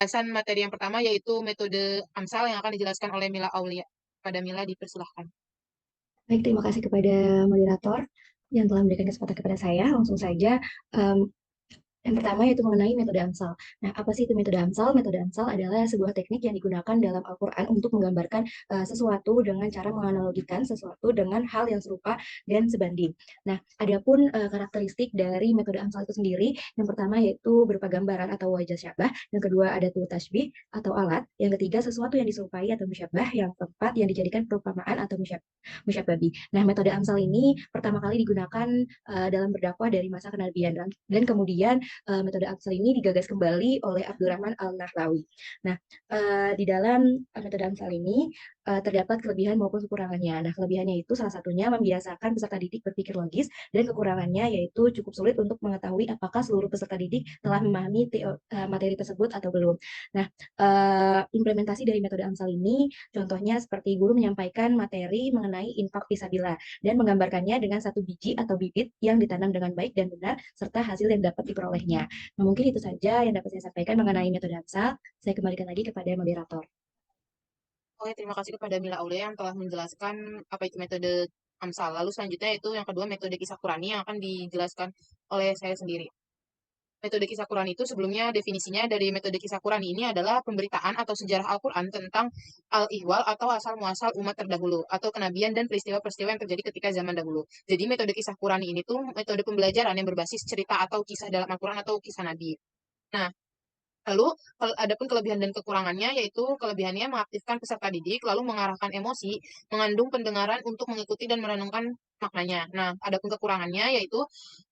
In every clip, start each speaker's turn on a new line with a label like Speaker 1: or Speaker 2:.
Speaker 1: Pembahasan materi yang pertama yaitu metode AMSAL yang akan dijelaskan oleh Mila Aulia. Pada Mila dipersilahkan.
Speaker 2: Baik, terima kasih kepada moderator yang telah memberikan kesempatan kepada saya. Langsung saja, yang pertama yaitu mengenai metode AMSAL. Nah, apa sih itu metode AMSAL? Metode AMSAL adalah sebuah teknik yang digunakan dalam Al-Quran untuk menggambarkan sesuatu dengan cara menganalogikan sesuatu dengan hal yang serupa dan sebanding. Nah, adapun karakteristik dari metode AMSAL itu sendiri, yang pertama yaitu berupa gambaran atau wajah syabah, yang kedua ada tuh tasbih atau alat, yang ketiga sesuatu yang diserupai atau musyabah, yang keempat yang dijadikan perumpamaan atau musyababi. Nah, metode AMSAL ini pertama kali digunakan dalam berdakwah dari masa kenabian dan kemudian metode AMSAL ini digagas kembali oleh Abdurrahman Al-Nahlawi. Nah, di dalam metode AMSAL ini terdapat kelebihan maupun kekurangannya. Nah, kelebihannya itu salah satunya membiasakan peserta didik berpikir logis dan kekurangannya yaitu cukup sulit untuk mengetahui apakah seluruh peserta didik telah memahami materi tersebut atau belum. Nah, implementasi dari metode AMSAL ini contohnya seperti guru menyampaikan materi mengenai infak fisabilillah dan menggambarkannya dengan satu biji atau bibit yang ditanam dengan baik dan benar serta hasil yang dapat diperolehnya. Nah, mungkin itu saja yang dapat saya sampaikan mengenai metode AMSAL. Saya kembalikan lagi kepada moderator.
Speaker 1: Oke, terima kasih kepada Mila Aulia yang telah menjelaskan apa itu metode AMSAL. Lalu selanjutnya itu yang kedua metode kisah Qurani yang akan dijelaskan oleh saya sendiri. Metode kisah Quran itu sebelumnya definisinya dari metode kisah Quran ini adalah pemberitaan atau sejarah Al-Quran tentang al-ihwal atau asal-muasal umat terdahulu atau kenabian dan peristiwa-peristiwa yang terjadi ketika zaman dahulu. Jadi metode kisah Quran ini tuh metode pembelajaran yang berbasis cerita atau kisah dalam Al-Quran atau kisah Nabi. Nah, lalu, adapun kelebihan dan kekurangannya, yaitu kelebihannya mengaktifkan peserta didik, lalu mengarahkan emosi, mengandung pendengaran untuk mengikuti dan merenungkan maknanya. Nah, adapun kekurangannya, yaitu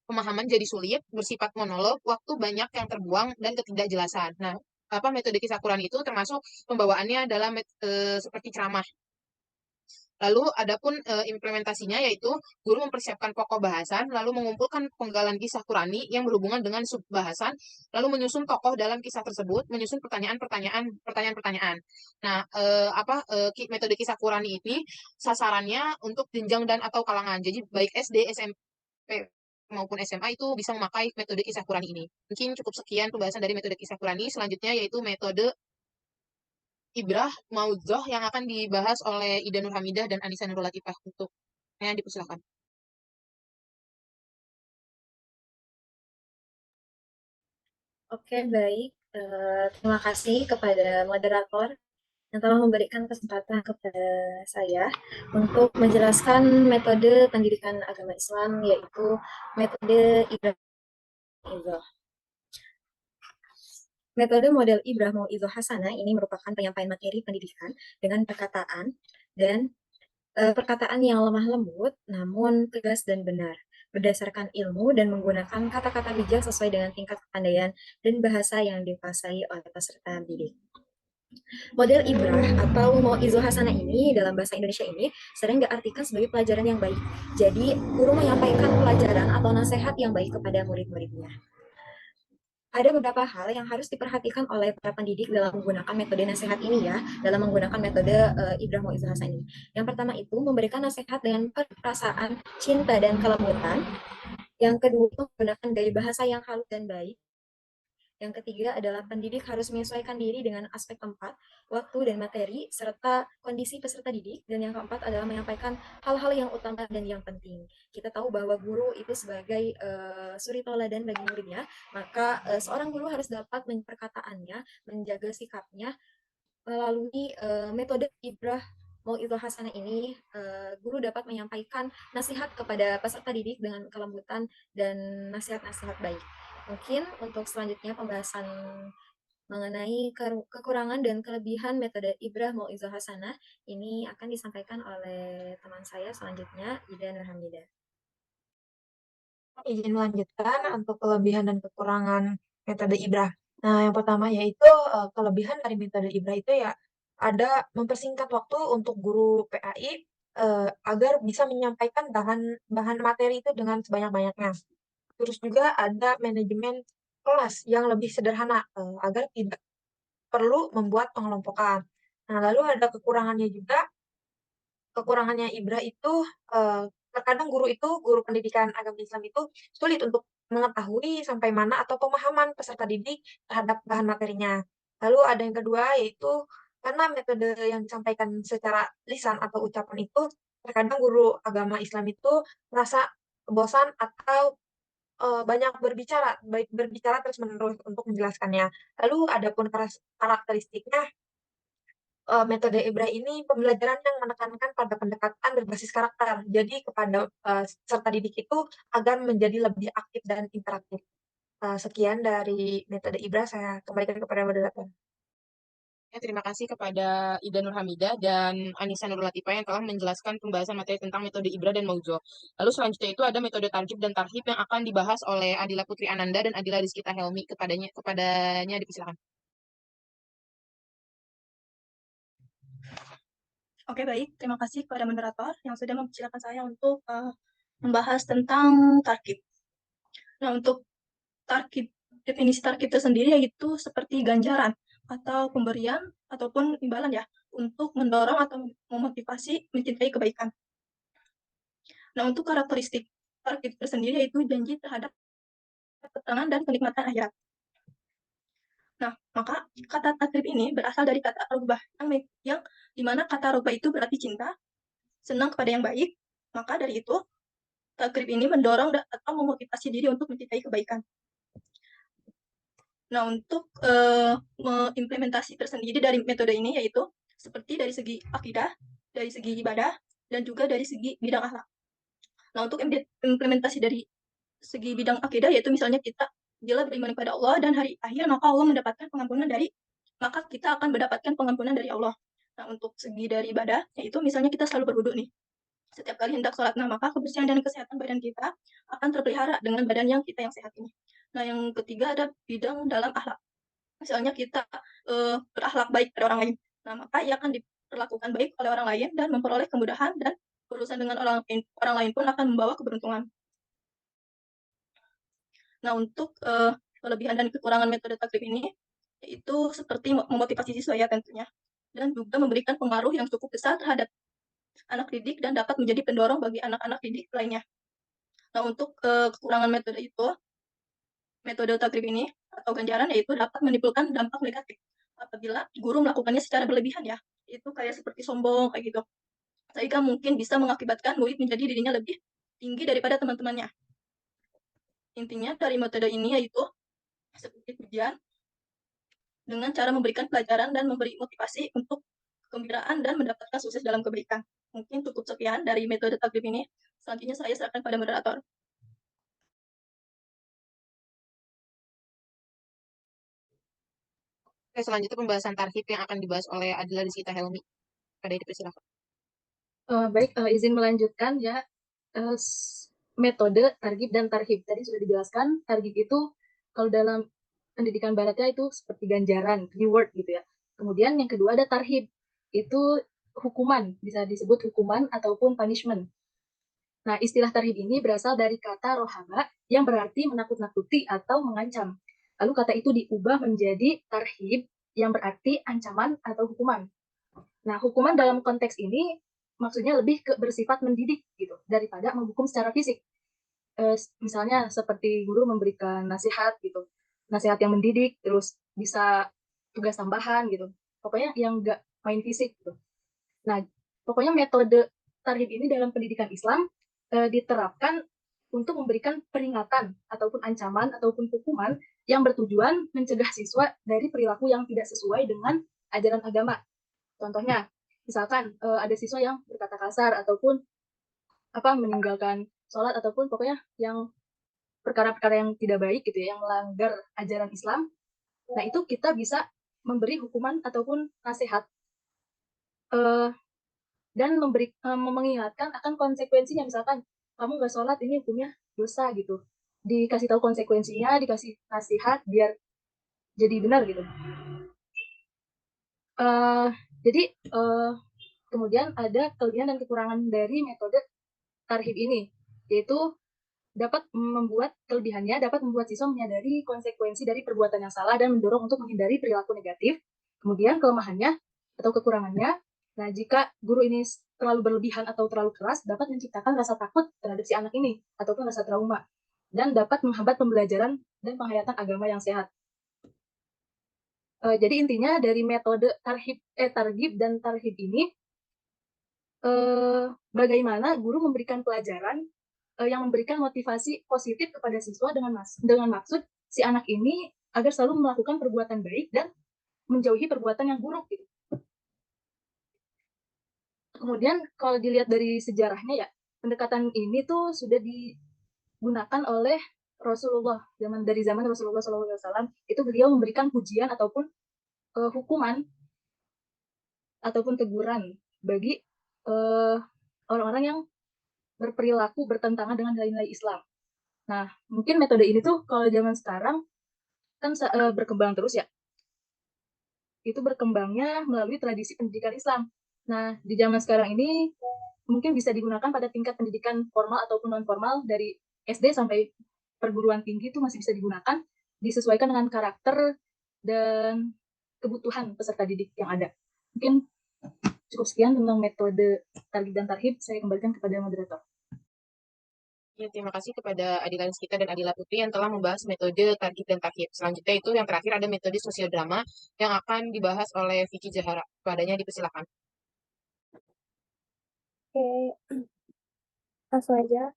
Speaker 1: pemahaman jadi sulit, bersifat monolog, waktu banyak yang terbuang, dan ketidakjelasan. Nah, apa metode kisah Quran itu termasuk pembawaannya dalam seperti ceramah. Lalu adapun implementasinya yaitu guru mempersiapkan pokok bahasan, lalu mengumpulkan penggalan kisah Qurani yang berhubungan dengan sub bahasan, lalu menyusun tokoh dalam kisah tersebut, menyusun pertanyaan-pertanyaan. Nah, metode kisah Qurani ini sasarannya untuk jenjang dan atau kalangan. Jadi baik SD, SMP maupun SMA itu bisa memakai metode kisah Qurani ini. Mungkin cukup sekian pembahasan dari metode kisah Qurani. Selanjutnya yaitu metode Ibrah Mauzoh yang akan dibahas oleh Ida Nurhamidah dan Anissa Nurul Latifah untuk yang dipersilakan.
Speaker 3: Oke, baik. Terima kasih kepada moderator yang telah memberikan kesempatan kepada saya untuk menjelaskan metode pendidikan agama Islam, yaitu metode Ibrahim. Metode model Ibrah Mau'izah Hasanah ini merupakan penyampaian materi pendidikan dengan perkataan dan perkataan yang lemah lembut namun tegas dan benar, berdasarkan ilmu dan menggunakan kata-kata bijak sesuai dengan tingkat kepandaian dan bahasa yang dikuasai oleh peserta didik. Model Ibrah atau Mau'izah Hasanah ini dalam bahasa Indonesia ini sering diartikan sebagai pelajaran yang baik. Jadi, guru menyampaikan pelajaran atau nasihat yang baik kepada murid-muridnya. Ada beberapa hal yang harus diperhatikan oleh para pendidik dalam menggunakan metode nasihat ini ya, dalam menggunakan metode Ibrah Mau'izah Hasanah ini. Yang pertama itu memberikan nasihat dengan perasaan, cinta, dan kelembutan. Yang kedua, menggunakan gaya bahasa yang halus dan baik. Yang ketiga adalah pendidik harus menyesuaikan diri dengan aspek tempat, waktu, dan materi, serta kondisi peserta didik. Dan yang keempat adalah menyampaikan hal-hal yang utama dan yang penting. Kita tahu bahwa guru itu sebagai suri teladan bagi muridnya, maka seorang guru harus dapat perkataannya, menjaga sikapnya melalui metode Ibrah Mau'izah Hasanah ini. Guru dapat menyampaikan nasihat kepada peserta didik dengan kelembutan dan nasihat-nasihat baik. Mungkin untuk selanjutnya pembahasan mengenai kekurangan dan kelebihan metode Ibrah Mau'izah Hasanah ini akan disampaikan oleh teman saya selanjutnya, Ida Nurhamidah.
Speaker 4: Izin melanjutkan untuk kelebihan dan kekurangan metode Ibrah. Nah, yang pertama yaitu kelebihan dari metode Ibrah itu ya ada mempersingkat waktu untuk guru PAI agar bisa menyampaikan bahan materi itu dengan sebanyak-banyaknya. Terus juga ada manajemen kelas yang lebih sederhana agar tidak perlu membuat pengelompokan. Nah, lalu ada kekurangannya Ibrah itu terkadang guru pendidikan agama Islam itu sulit untuk mengetahui sampai mana atau pemahaman peserta didik terhadap bahan materinya. Lalu ada yang kedua yaitu karena metode yang disampaikan secara lisan atau ucapan itu terkadang guru agama Islam itu merasa bosan atau banyak berbicara, baik berbicara terus-menerus untuk menjelaskannya. Lalu adapun karakteristiknya, metode Ibrah ini pembelajaran yang menekankan pada pendekatan berbasis karakter. Jadi kepada peserta didik itu agar menjadi lebih aktif dan interaktif. Sekian dari metode Ibrah, saya kembalikan kepada moderator.
Speaker 1: Ya, terima kasih kepada Ida Nurhamidah dan Anissa Nur Latifah yang telah menjelaskan pembahasan materi tentang metode Ibra dan Mauzo. Lalu selanjutnya itu ada metode targhib dan tarhib yang akan dibahas oleh Adila Putri Ananda dan Adila Rizkita Helmi. Kepadanya dipersilakan.
Speaker 5: Oke, baik. Terima kasih kepada moderator yang sudah mempersilakan saya untuk membahas tentang targhib. Nah, untuk targhib, definisi targhib tersendiri yaitu seperti ganjaran atau pemberian ataupun imbalan ya untuk mendorong atau memotivasi mencintai kebaikan. Nah, untuk karakteristik targhib tersendiri yaitu janji terhadap ketenangan dan kenikmatan akhirat. Nah, maka kata targhib ini berasal dari kata rubah yang dimana kata rubah itu berarti cinta, senang kepada yang baik. Maka dari itu targhib ini mendorong atau memotivasi diri untuk mencintai kebaikan. Nah, untuk mengimplementasi tersendiri dari metode ini yaitu seperti dari segi akidah, dari segi ibadah, dan juga dari segi bidang akhlak. Nah, untuk implementasi dari segi bidang akidah yaitu misalnya kita bila beriman kepada Allah dan hari akhir, maka kita akan mendapatkan pengampunan dari Allah. Nah, untuk segi dari ibadah yaitu misalnya kita selalu berwudu nih. Setiap kali hendak sholat, nah maka kebersihan dan kesehatan badan kita akan terpelihara dengan badan yang sehat ini. Nah, yang ketiga ada bidang dalam akhlak. Misalnya kita berakhlak baik pada orang lain. Nah, maka ia akan diperlakukan baik oleh orang lain dan memperoleh kemudahan dan berurusan dengan orang lain pun akan membawa keberuntungan. Nah, untuk kelebihan dan kekurangan metode targhib ini itu seperti memotivasi siswa ya tentunya, dan juga memberikan pengaruh yang cukup besar terhadap anak didik dan dapat menjadi pendorong bagi anak-anak didik lainnya. Nah, untuk kekurangan metode targhib ini atau ganjaran yaitu dapat menimbulkan dampak negatif apabila guru melakukannya secara berlebihan ya. Itu kayak seperti sombong kayak gitu. Sehingga mungkin bisa mengakibatkan murid menjadi dirinya lebih tinggi daripada teman-temannya. Intinya dari metode ini yaitu seperti pujian dengan cara memberikan pelajaran dan memberi motivasi untuk kegembiraan dan mendapatkan sukses dalam kebaikan. Mungkin cukup sekian dari metode targhib ini. Selanjutnya saya serahkan pada moderator.
Speaker 1: Oke, selanjutnya pembahasan tarhib yang akan dibahas oleh Adila Rizkita Helmi. Pada dipersilakan.
Speaker 2: Baik, izin melanjutkan ya. Metode targhib dan tarhib tadi sudah dijelaskan. Targhib itu kalau dalam pendidikan baratnya itu seperti ganjaran, reward gitu ya. Kemudian yang kedua ada tarhib, itu hukuman, bisa disebut hukuman ataupun punishment. Nah, istilah tarhib ini berasal dari kata rohaba yang berarti menakut-nakuti atau mengancam. Lalu kata itu diubah menjadi tarhib yang berarti ancaman atau hukuman. Nah, hukuman dalam konteks ini maksudnya lebih ke bersifat mendidik gitu daripada menghukum secara fisik. Misalnya seperti guru memberikan nasihat gitu, nasihat yang mendidik, terus bisa tugas tambahan gitu. Pokoknya yang nggak main fisik gitu. Nah, pokoknya metode tarhib ini dalam pendidikan Islam diterapkan untuk memberikan peringatan ataupun ancaman ataupun hukuman yang bertujuan mencegah siswa dari perilaku yang tidak sesuai dengan ajaran agama. Contohnya, misalkan ada siswa yang berkata kasar ataupun meninggalkan sholat ataupun pokoknya yang perkara-perkara yang tidak baik gitu ya, yang melanggar ajaran Islam. Nah, itu kita bisa memberi hukuman ataupun nasihat dan mengingatkan akan konsekuensinya. Misalkan kamu nggak sholat, ini hukumnya dosa gitu. Dikasih tahu konsekuensinya, dikasih nasihat biar jadi benar gitu. Jadi kemudian ada kelebihan dan kekurangan dari metode tarhib ini, yaitu dapat membuat siswa menyadari konsekuensi dari perbuatan yang salah dan mendorong untuk menghindari perilaku negatif. Kemudian kelemahannya atau kekurangannya, nah jika guru ini terlalu berlebihan atau terlalu keras, dapat menciptakan rasa takut terhadap si anak ini ataupun rasa trauma dan dapat menghambat pembelajaran dan penghayatan agama yang sehat.
Speaker 6: Jadi intinya dari metode targhib dan tarhib ini, bagaimana guru memberikan pelajaran yang memberikan motivasi positif kepada siswa dengan maksud si anak ini agar selalu melakukan perbuatan baik dan menjauhi perbuatan yang buruk gitu. Kemudian kalau dilihat dari sejarahnya ya, pendekatan ini tuh sudah digunakan oleh Rasulullah dari zaman Rasulullah SAW. Itu beliau memberikan pujian ataupun hukuman ataupun teguran bagi orang-orang yang berperilaku bertentangan dengan nilai-nilai Islam. Nah, mungkin metode ini tuh kalau zaman sekarang kan berkembang terus ya. Itu berkembangnya melalui tradisi pendidikan Islam. Nah, di zaman sekarang ini mungkin bisa digunakan pada tingkat pendidikan formal ataupun non-formal dari SD sampai perguruan tinggi itu masih bisa digunakan, disesuaikan dengan karakter dan kebutuhan peserta didik yang ada. Mungkin cukup sekian tentang metode targhib dan tarhib. Saya kembalikan kepada moderator.
Speaker 1: Ya, terima kasih kepada Adila Rizkita dan Adila Putri yang telah membahas metode targhib dan tarhib. Selanjutnya itu yang terakhir ada metode sosiodrama yang akan dibahas oleh Vicky Zahara. Kepadanya dipersilakan.
Speaker 7: Oke, langsung aja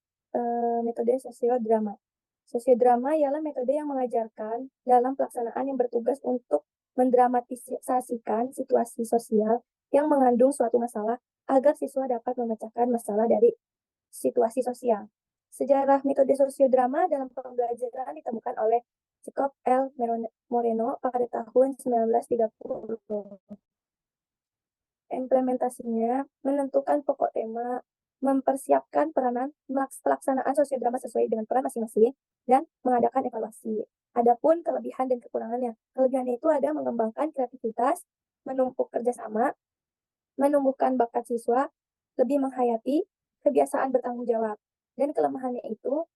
Speaker 7: metode sosiodrama. Sosiodrama ialah metode yang mengajarkan dalam pelaksanaan yang bertugas untuk mendramatisasikan situasi sosial yang mengandung suatu masalah agar siswa dapat memecahkan masalah dari situasi sosial. Sejarah metode sosiodrama dalam pembelajaran ditemukan oleh Jacob L. Moreno pada tahun 1930. Implementasinya menentukan pokok tema, mempersiapkan peranan pelaksanaan sosiodrama sesuai dengan peran masing-masing, dan mengadakan evaluasi. Adapun kelebihan dan kekurangannya. Kelebihannya itu ada mengembangkan kreativitas, menumpuk kerjasama, menumbuhkan bakat siswa, lebih menghayati kebiasaan bertanggung jawab. Dan kelemahannya itu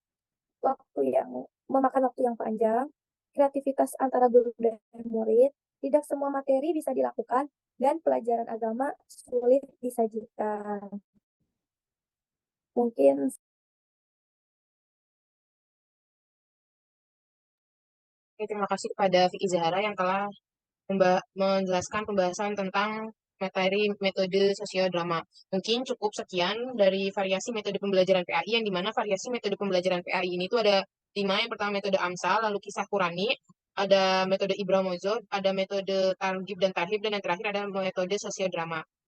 Speaker 7: memakan waktu yang panjang, kreativitas antara guru dan murid, tidak semua materi bisa dilakukan, dan pelajaran agama sulit disajikan. Mungkin
Speaker 1: Oke, terima kasih kepada Vicky Zahara yang telah menjelaskan pembahasan tentang materi metode sosiodrama. Mungkin cukup sekian dari variasi metode pembelajaran PAI, yang dimana variasi metode pembelajaran PAI ini tuh ada 5. Yang pertama metode Amsal, lalu kisah Qurani, ada metode Ibra Mozod, ada metode targhib dan tarhib, dan yang terakhir ada metode sosiodrama.